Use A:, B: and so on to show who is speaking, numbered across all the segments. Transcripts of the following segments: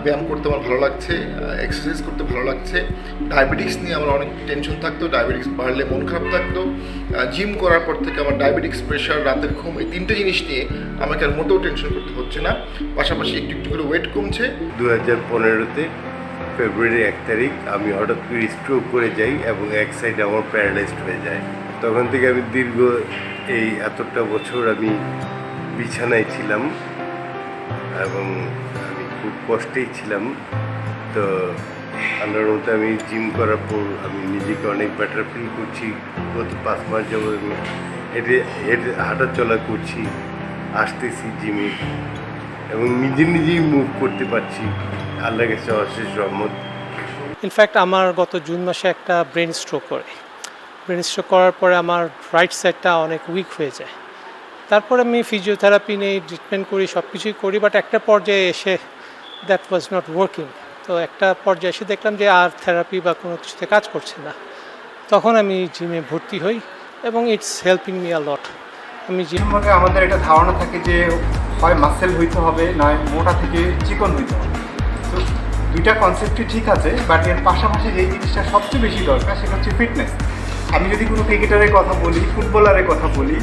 A: ব্যায়াম করতে আমার ভালো লাগছে, এক্সারসাইজ করতে ভালো লাগছে। ডায়াবেটিক্স নিয়ে আমার অনেক টেনশন থাকতো, ডায়াবেটিক্স বাড়লে মন খারাপ থাকতো। জিম করার পর থেকে আমার ডায়াবেটিক্স, প্রেশার, রাতের ঘুম, এই তিনটে জিনিস নিয়ে আমাকে আর মোটেও টেনশন করতে হচ্ছে না। পাশাপাশি একটু একটু করে ওয়েট কমছে।
B: 2015-তে ফেব্রুয়ারি 1 তারিখ আমি হঠাৎ করে স্ট্রোক করে যাই এবং এক সাইডে আমার প্যারালাইজড হয়ে যায়। তখন থেকে আমি দীর্ঘ এই এতটা বছর আমি বিছানায় ছিলাম এবং আমি খুব কষ্টেই ছিলাম। তো আল্লাহর মতো আমি জিম করার পর আমি নিজেকে অনেক বেটার ফিল করছি। গত 5 মাস যাবত আমি হেঁটে হাঁটা চলা করছি, আসতেছি জিমে এবং নিজেই মুভ করতে পারছি। আল্লাহর কাছে অশেষ রহমত।
C: ইনফ্যাক্ট আমার গত জুন মাসে একটা ব্রেন স্ট্রোক করার পরে আমার রাইট সাইডটা অনেক উইক হয়ে যায়। তারপরে আমি ফিজিওথেরাপি নেই, ট্রিটমেন্ট করি, সব কিছুই করি, বাট একটা পর্যায়ে এসে দ্যাট ওয়াজ নট ওয়ার্কিং। তো একটা পর্যায়ে এসে দেখলাম যে আর থেরাপি বা কোনো কিছুতে কাজ করছে না। তখন আমি জিমে ভর্তি হই এবং ইটস হেল্পিং মি আ লট। আমি জিম
D: আমাদের একটা ধারণা থাকে যে হয় মাসেল হইতে হবে, নয় মোটা থেকে চিকন হইতে হবে। তো দুইটা কনসেপ্টই ঠিক আছে, বাট এর পাশাপাশি যেই জিনিসটা সবচেয়ে বেশি দরকার সেটা হচ্ছে ফিটনেস। আমি যদি কোনো ক্রিকেটারের কথা বলি, ফুটবলারের কথা বলি,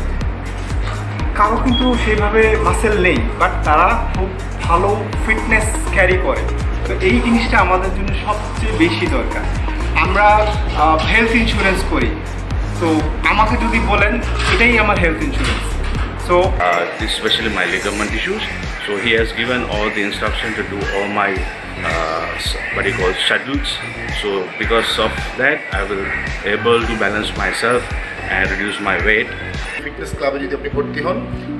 D: কারো কিন্তু সেভাবে মাসেল নেই, বাট তারা খুব ভালো ফিটনেস ক্যারি করে। তো এই জিনিসটা আমাদের জন্য সবচেয়ে বেশি দরকার। আমরা হেলথ ইন্স্যুরেন্স করি, তো আমাকে যদি বলেন এটাই আমার health insurance. So
E: especially my ligament issues. So he has given all the instruction to do all my schedules. So because of that, I will able to balance myself and reduce my weight.
A: Fitness ক্লাবে যদি আপনি ভর্তি হন,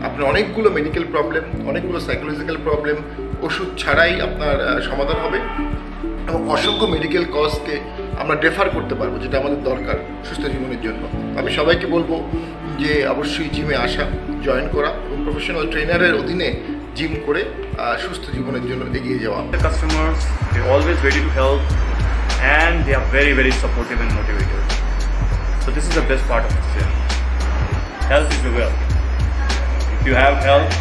A: আপনার অনেকগুলো medical problem, অনেকগুলো psychological problem ওষুধ ছাড়াই আপনার সমাধান হবে এবং অসংখ্য মেডিকেল কজকে আমরা ডেফার করতে পারবো, যেটা আমাদের দরকার সুস্থ জীবনের জন্য। আমি সবাইকে বলবো যে অবশ্যই জিমে আসা, জয়েন করা এবং প্রফেশনাল ট্রেনারের অধীনে জিম করে সুস্থ জীবনের জন্য এগিয়ে যাওয়া।
F: The customers, they're always ready to help and they are very, very supportive and motivated. So this is the best part of this journey. Health is the wealth. If you have health,